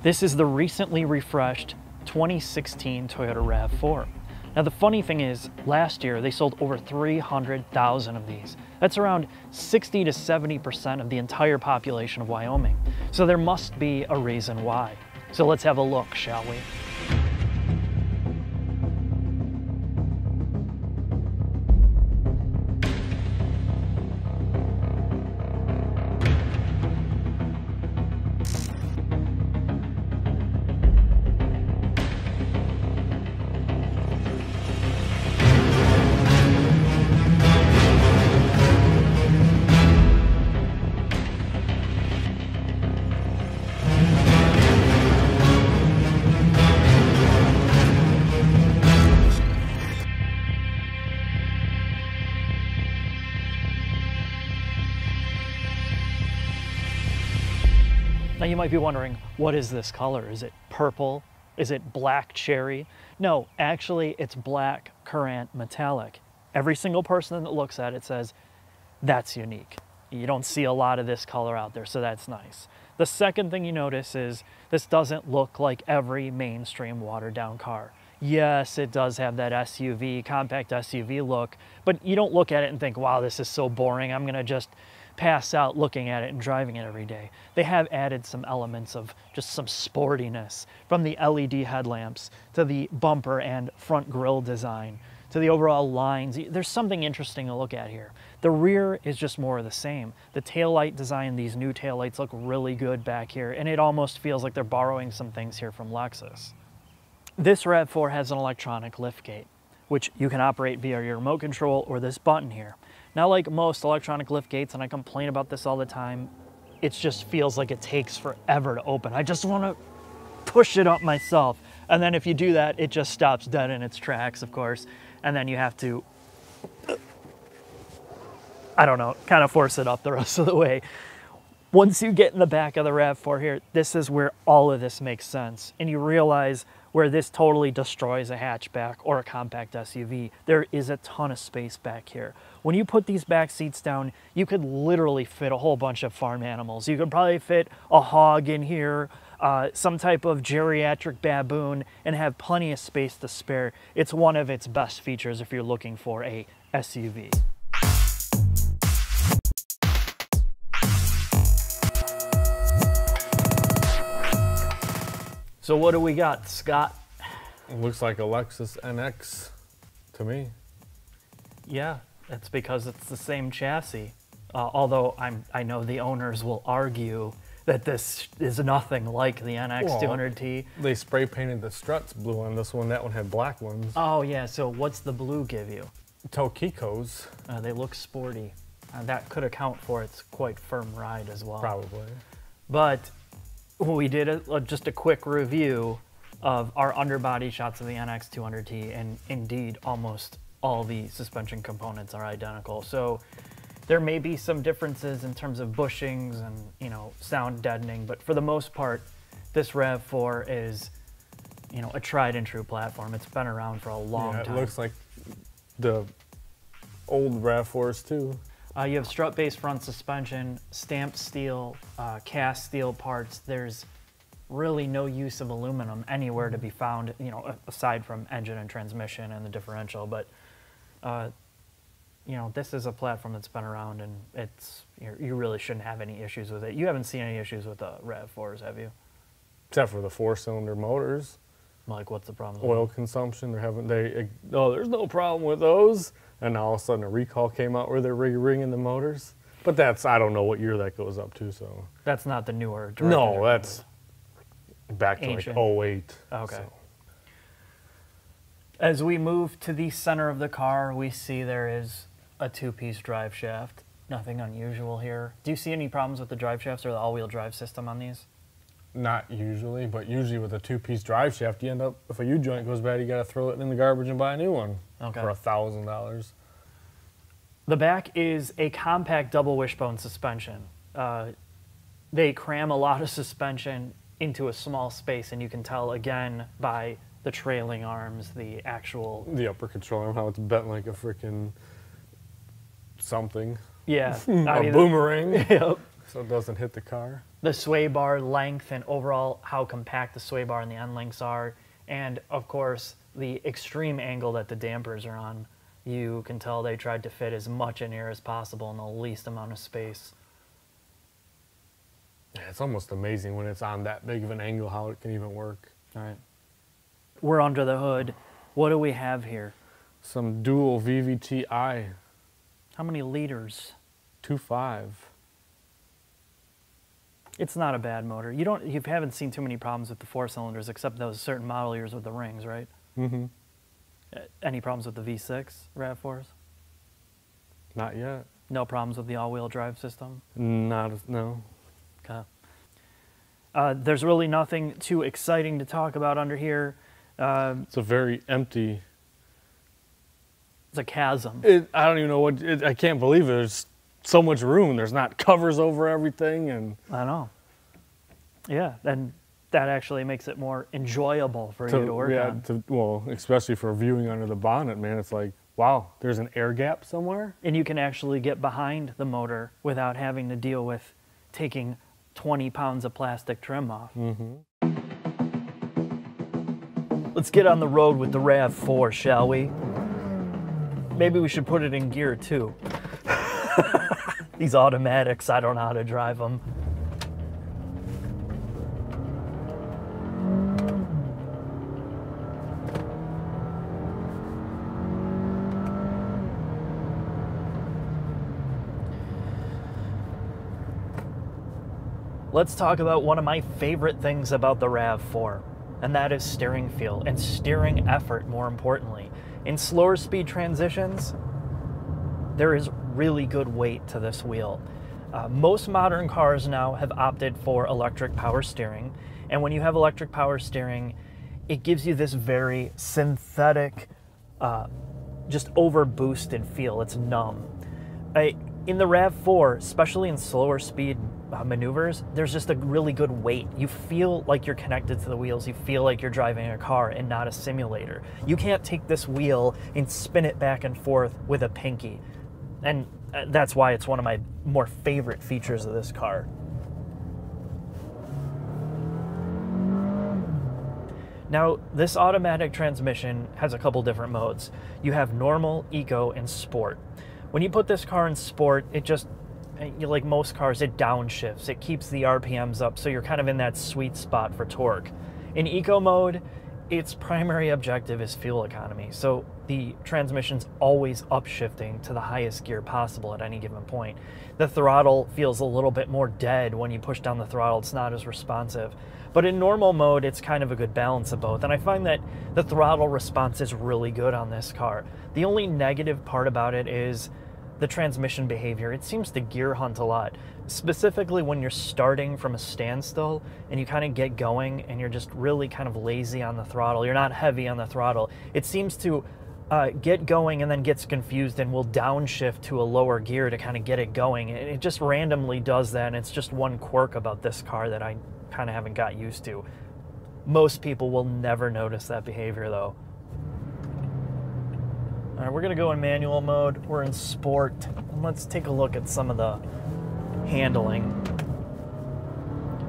This is the recently refreshed 2016 Toyota RAV4. Now the funny thing is, last year they sold over 300,000 of these. That's around 60 to 70% of the entire population of Wyoming. So there must be a reason why. So let's have a look, shall we? Now you might be wondering, what is this color? Is it purple? Is it black cherry? No, actually it's black currant metallic. Every single person that looks at it says, that's unique. You don't see a lot of this color out there, so that's nice. The second thing you notice is this doesn't look like every mainstream watered down car. Yes, it does have that SUV, compact SUV look, but you don't look at it and think, wow, this is so boring, I'm gonna just pass out looking at it and driving it every day. They have added some elements of just some sportiness, from the LED headlamps to the bumper and front grille design to the overall lines. There's something interesting to look at here. The rear is just more of the same. The taillight design, these new taillights look really good back here, and it almost feels like they're borrowing some things here from Lexus. This RAV4 has an electronic liftgate, which you can operate via your remote control or this button here. Now, like most electronic lift gates, and I complain about this all the time, it just feels like it takes forever to open. I just want to push it up myself. And then if you do that, it just stops dead in its tracks, of course. And then you have to, I don't know, kind of force it up the rest of the way. Once you get in the back of the RAV4 here, this is where all of this makes sense. And you realize where this totally destroys a hatchback or a compact SUV. There is a ton of space back here. When you put these back seats down, you could literally fit a whole bunch of farm animals. You could probably fit a hog in here, some type of geriatric baboon, and have plenty of space to spare. It's one of its best features if you're looking for a SUV. So what do we got, Scott? It looks like a Lexus NX to me. Yeah, that's because it's the same chassis. Although I know the owners will argue that this is nothing like the NX 200T. They spray painted the struts blue on this one. That one had black ones. Oh yeah, so what's the blue give you? Tokikos. They look sporty. That could account for its quite firm ride as well. Probably. But we did just a quick review of our underbody shots of the NX 200T, and indeed almost all the suspension components are identical. So there may be some differences in terms of bushings and, you know, sound deadening, but for the most part, this RAV4 is, you know, a tried and true platform. It's been around for a long time. It looks like the old RAV4s too. You have strut-based front suspension, stamped steel, cast steel parts. There's really no use of aluminum anywhere to be found, you know, aside from engine and transmission and the differential. But, you know, this is a platform that's been around, and you really shouldn't have any issues with it. You haven't seen any issues with the RAV4s, have you? Except for the 4-cylinder motors. Like, what's the problem? Oil consumption. There's no problem with those. And now all of a sudden a recall came out where they're ringing the motors. But I don't know what year that goes up to, so. That's not the newer. No, that's back to ancient. like 08. Okay. So. As we move to the center of the car, we see there is a two-piece drive shaft. Nothing unusual here. Do you see any problems with the drive shafts or the all-wheel drive system on these? Not usually, but usually with a two-piece drive shaft, you end up, if a U-joint goes bad, you got to throw it in the garbage and buy a new one for $1,000. The back is a compact double wishbone suspension. They cram a lot of suspension into a small space, and you can tell again by the trailing arms, the upper control arm, how it's bent like a freaking something. Yeah. A boomerang. Yep. So it doesn't hit the car? The sway bar length and overall how compact the sway bar and the end links are. And of course, the extreme angle that the dampers are on. You can tell they tried to fit as much in here as possible in the least amount of space. Yeah, it's almost amazing when it's on that big of an angle how it can even work. All right. We're under the hood. What do we have here? Some dual VVT-i. How many liters? 2.5. It's not a bad motor. You haven't seen too many problems with the 4 cylinders except those certain model years with the rings, right? Mm-hmm. Any problems with the V6 RAV4s? Not yet. No problems with the all-wheel drive system? No. Okay. There's really nothing too exciting to talk about under here. It's a very empty. It's a chasm. I don't even know what. I can't believe there's so much room. There's not covers over everything, and I know. Yeah, and that actually makes it more enjoyable for you to work on. Well, especially for viewing under the bonnet, man. It's like, wow, there's an air gap somewhere. And you can actually get behind the motor without having to deal with taking 20 pounds of plastic trim off. Mm-hmm. Let's get on the road with the RAV4, shall we? Maybe we should put it in gear too. These automatics, I don't know how to drive them. Let's talk about one of my favorite things about the RAV4, and that is steering feel and steering effort, more importantly. In slower speed transitions, there is really good weight to this wheel. Most modern cars now have opted for electric power steering, and when you have electric power steering, it gives you this very synthetic, just over boosted feel. It's numb. In the RAV4, especially in slower speed maneuvers, there's just a really good weight. You feel like you're connected to the wheels. You feel like you're driving a car and not a simulator. You can't take this wheel and spin it back and forth with a pinky. And that's why it's one of my more favorite features of this car. Now, this automatic transmission has a couple different modes. You have normal, eco, and sport. When you put this car in sport, it just, like most cars, it downshifts. It keeps the RPMs up, so you're kind of in that sweet spot for torque. In eco mode, its primary objective is fuel economy, so the transmission's always upshifting to the highest gear possible at any given point. The throttle feels a little bit more dead when you push down the throttle. It's not as responsive. But in normal mode, it's kind of a good balance of both, and I find that the throttle response is really good on this car. The only negative part about it is the transmission behavior. It seems to gear hunt a lot, specifically when you're starting from a standstill and you kind of get going and you're just really kind of lazy on the throttle. You're not heavy on the throttle. It seems to get going and then gets confused and will downshift to a lower gear to kind of get it going. It just randomly does that, and it's just one quirk about this car that I kind of haven't got used to. Most people will never notice that behavior though. All right, we're gonna go in manual mode. We're in sport. And let's take a look at some of the handling.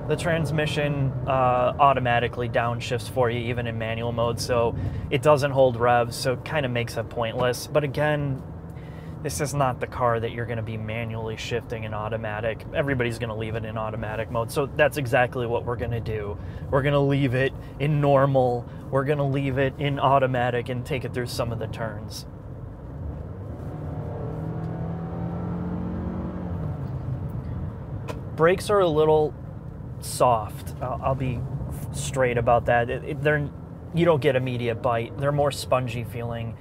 The transmission automatically downshifts for you even in manual mode, so it doesn't hold revs, so it kind of makes it pointless. But again, this is not the car that you're gonna be manually shifting in automatic. Everybody's gonna leave it in automatic mode, so that's exactly what we're gonna do. We're gonna leave it in normal, we're gonna leave it in automatic and take it through some of the turns. Brakes are a little soft. I'll be straight about that. You don't get immediate bite. They're more spongy feeling.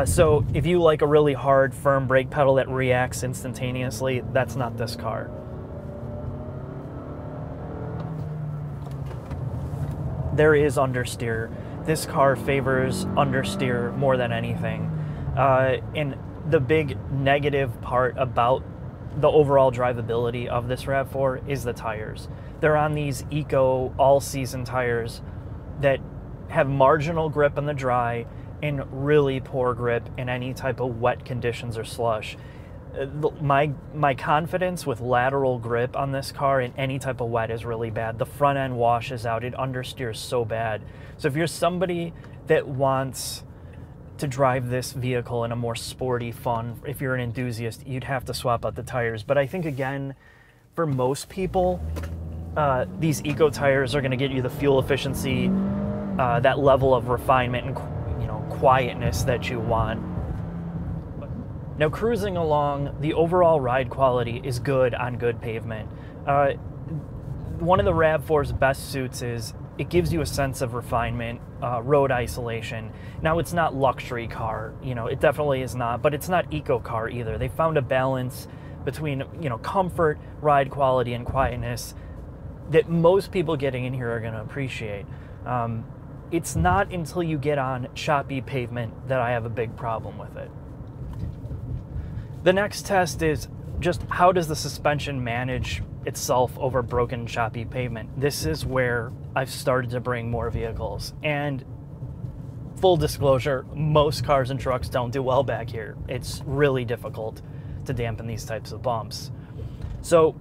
So if you like a really hard, firm brake pedal that reacts instantaneously, that's not this car. There is understeer. This car favors understeer more than anything. And the big negative part about the overall drivability of this RAV4 is the tires. They're on these eco all-season tires that have marginal grip in the dry and really poor grip in any type of wet conditions or slush. My confidence with lateral grip on this car in any type of wet is really bad. The front end washes out. It understeers so bad. So if you're somebody that wants to drive this vehicle in a more sporty, fun, if you're an enthusiast, you'd have to swap out the tires. But I think, again, for most people, these eco tires are going to get you the fuel efficiency, that level of refinement and quietness that you want. Now, cruising along, the overall ride quality is good on good pavement. One of the RAV4's best suits is it gives you a sense of refinement, road isolation. Now, it's not luxury car, it definitely is not, but it's not eco car either. They found a balance between, comfort, ride quality, and quietness that most people getting in here are going to appreciate. It's not until you get on choppy pavement that I have a big problem with it. The next test is just how does the suspension manage itself over broken, choppy pavement. This is where I've started to bring more vehicles. And full disclosure, most cars and trucks don't do well back here. It's really difficult to dampen these types of bumps. So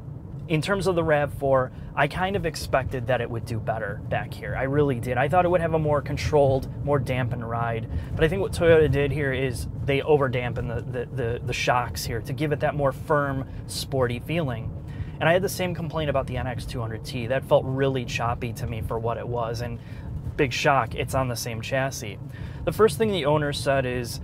in terms of the RAV4, I kind of expected that it would do better back here. I really did. I thought it would have a more controlled, more dampened ride. But I think what Toyota did here is they over-dampened the shocks here to give it that more firm, sporty feeling. And I had the same complaint about the NX200T. That felt really choppy to me for what it was. And big shock, it's on the same chassis. The first thing the owner said is,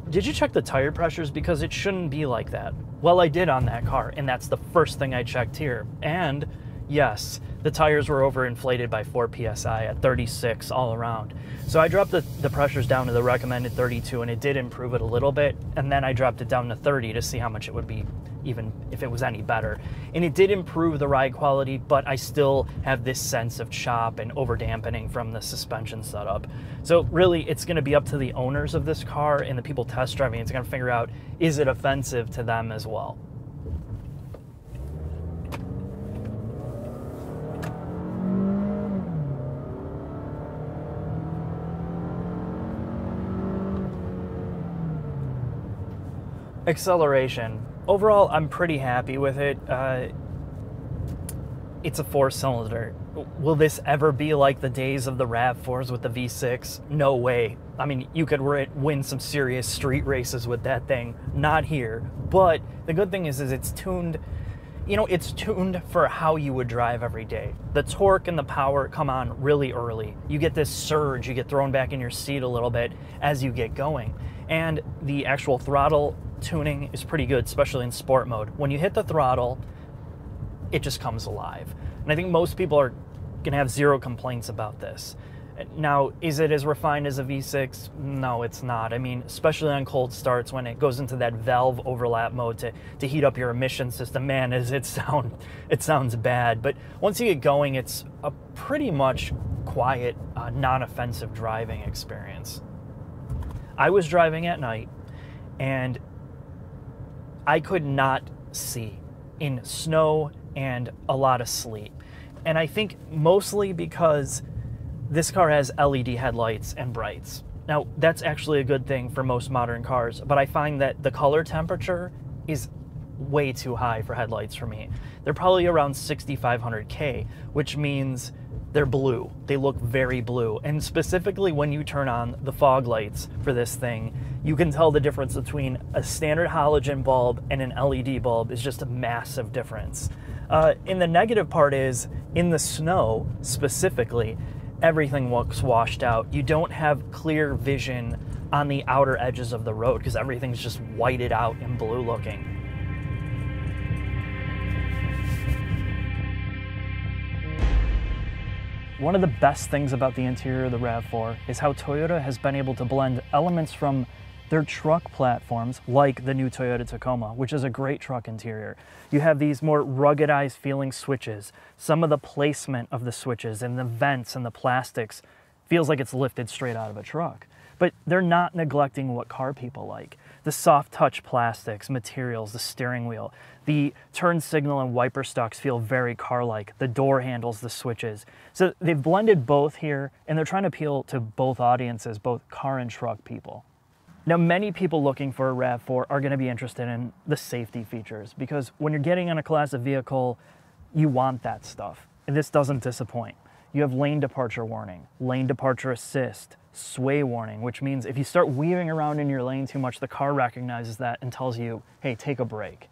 did you check the tire pressures? Because it shouldn't be like that. Well, I did on that car, and that's the first thing I checked here. And yes, the tires were overinflated by 4 PSI at 36 all around. So I dropped the pressures down to the recommended 32, and it did improve it a little bit. And then I dropped it down to 30 to see how much it would be, even if it was any better. And it did improve the ride quality, but I still have this sense of chop and over dampening from the suspension setup. So really, it's gonna be up to the owners of this car and the people test driving. It's gonna figure out, is it offensive to them as well? Acceleration. Overall, I'm pretty happy with it. It's a 4-cylinder. Will this ever be like the days of the RAV4s with the V6? No way. I mean, you could win some serious street races with that thing. Not here. But the good thing is it's tuned, it's tuned for how you would drive every day. The torque and the power come on really early. You get this surge, you get thrown back in your seat a little bit as you get going. And the actual throttle tuning is pretty good, especially in sport mode. When you hit the throttle, it just comes alive. And I think most people are gonna have zero complaints about this. Now, is it as refined as a V6? No, it's not. I mean, especially on cold starts when it goes into that valve overlap mode to heat up your emission system, man, it sounds bad. But once you get going, it's a pretty much quiet, non-offensive driving experience. I was driving at night, and I could not see in snow and a lot of sleet. And I think mostly because this car has LED headlights and brights. Now, that's actually a good thing for most modern cars, but I find that the color temperature is way too high for headlights for me. They're probably around 6,500 K, which means they're blue. They look very blue. And specifically when you turn on the fog lights for this thing, you can tell the difference between a standard halogen bulb and an LED bulb is just a massive difference. And the negative part is, in the snow specifically, everything looks washed out. You don't have clear vision on the outer edges of the road because everything's just whited out and blue looking. One of the best things about the interior of the RAV4 is how Toyota has been able to blend elements from their truck platforms, like the new Toyota Tacoma, which is a great truck interior. You have these more ruggedized feeling switches. Some of the placement of the switches and the vents and the plastics feels like it's lifted straight out of a truck. But they're not neglecting what car people like. The soft touch plastics, materials, the steering wheel, the turn signal and wiper stalks feel very car-like. The door handles, the switches. So they've blended both here, and they're trying to appeal to both audiences, both car and truck people. Now, many people looking for a RAV4 are going to be interested in the safety features because when you're getting on a class of vehicle, you want that stuff. And this doesn't disappoint. You have lane departure warning, lane departure assist, sway warning, which means if you start weaving around in your lane too much, the car recognizes that and tells you, hey, take a break.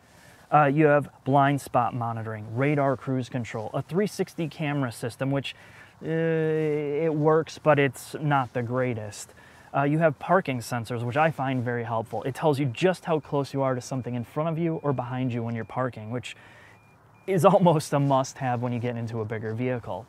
You have blind spot monitoring, radar cruise control, a 360 camera system, which it works, but it's not the greatest. You have parking sensors, which I find very helpful. It tells you just how close you are to something in front of you or behind you when you're parking, which is almost a must-have when you get into a bigger vehicle.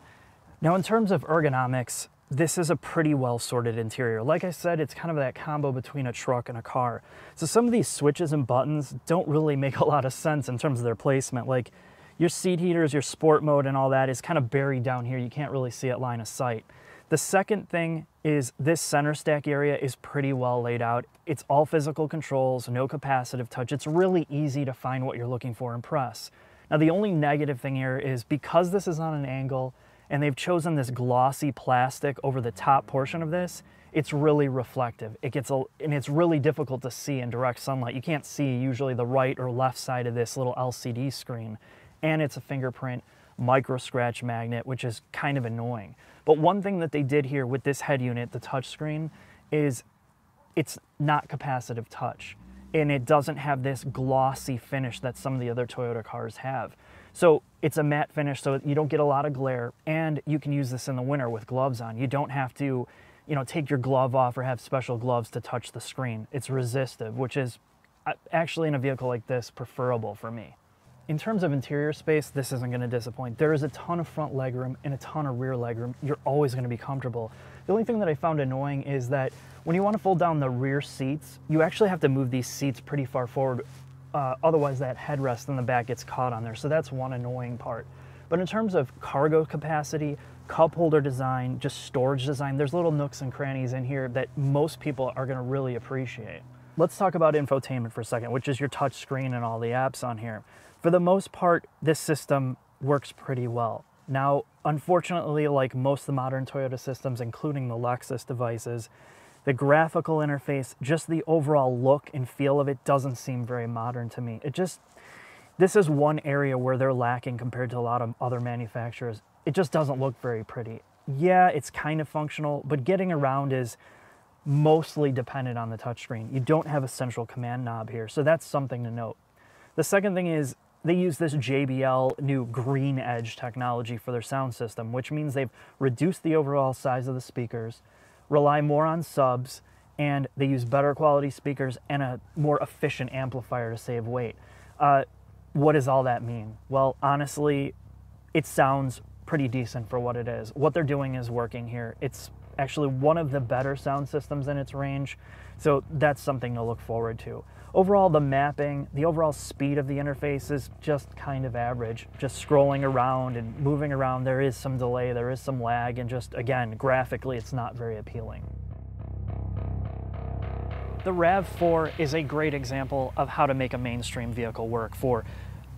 Now, in terms of ergonomics, this is a pretty well-sorted interior. Like I said, it's kind of that combo between a truck and a car. So some of these switches and buttons don't really make a lot of sense in terms of their placement. Like your seat heaters, your sport mode and all that is kind of buried down here. You can't really see it line of sight. The second thing is this center stack area is pretty well laid out. It's all physical controls, no capacitive touch. It's really easy to find what you're looking for and press. Now, the only negative thing here is because this is on an angle and they've chosen this glossy plastic over the top portion of this, it's really reflective. And it's really difficult to see in direct sunlight. You can't see usually the right or left side of this little LCD screen. And it's a fingerprint micro scratch magnet, which is kind of annoying. But one thing that they did here with this head unit, the touchscreen, is it's not capacitive touch. And it doesn't have this glossy finish that some of the other Toyota cars have. So it's a matte finish, so you don't get a lot of glare, and you can use this in the winter with gloves on. You don't have to, take your glove off or have special gloves to touch the screen. It's resistive, which is actually in a vehicle like this preferable for me. In terms of interior space, this isn't going to disappoint. There is a ton of front legroom and a ton of rear legroom. You're always going to be comfortable. The only thing that I found annoying is that when you want to fold down the rear seats, you actually have to move these seats pretty far forward. Otherwise, that headrest in the back gets caught on there. So that's one annoying part. But in terms of cargo capacity, cup holder design, just storage design, there's little nooks and crannies in here that most people are going to really appreciate. Let's talk about infotainment for a second, which is your touch screen and all the apps on here. For the most part, this system works pretty well. Now, unfortunately, like most of the modern Toyota systems, including the Lexus devices, the graphical interface, just the overall look and feel of it doesn't seem very modern to me. This is one area where they're lacking compared to a lot of other manufacturers. It just doesn't look very pretty. Yeah, it's kind of functional, but getting around is mostly dependent on the touchscreen. You don't have a central command knob here, so that's something to note. The second thing is they use this JBL new Green Edge technology for their sound system, which means they've reduced the overall size of the speakers, rely more on subs, and they use better quality speakers and a more efficient amplifier to save weight. What does all that mean? Well, honestly, it sounds pretty decent for what it is. What they're doing is working here. It's actually one of the better sound systems in its range, so that's something to look forward to. Overall, the mapping, the overall speed of the interface is just kind of average. Just scrolling around and moving around, there is some delay, there is some lag, and just, again, graphically, it's not very appealing. The RAV4 is a great example of how to make a mainstream vehicle work for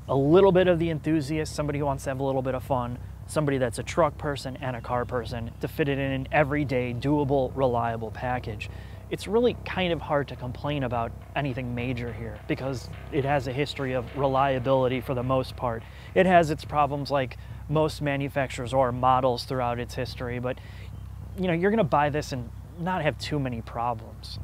a little bit of the enthusiast, somebody who wants to have a little bit of fun, somebody that's a truck person and a car person, to fit it in an everyday, doable, reliable package. It's really kind of hard to complain about anything major here because it has a history of reliability for the most part. It has its problems like most manufacturers or models throughout its history, but you're going to buy this and not have too many problems.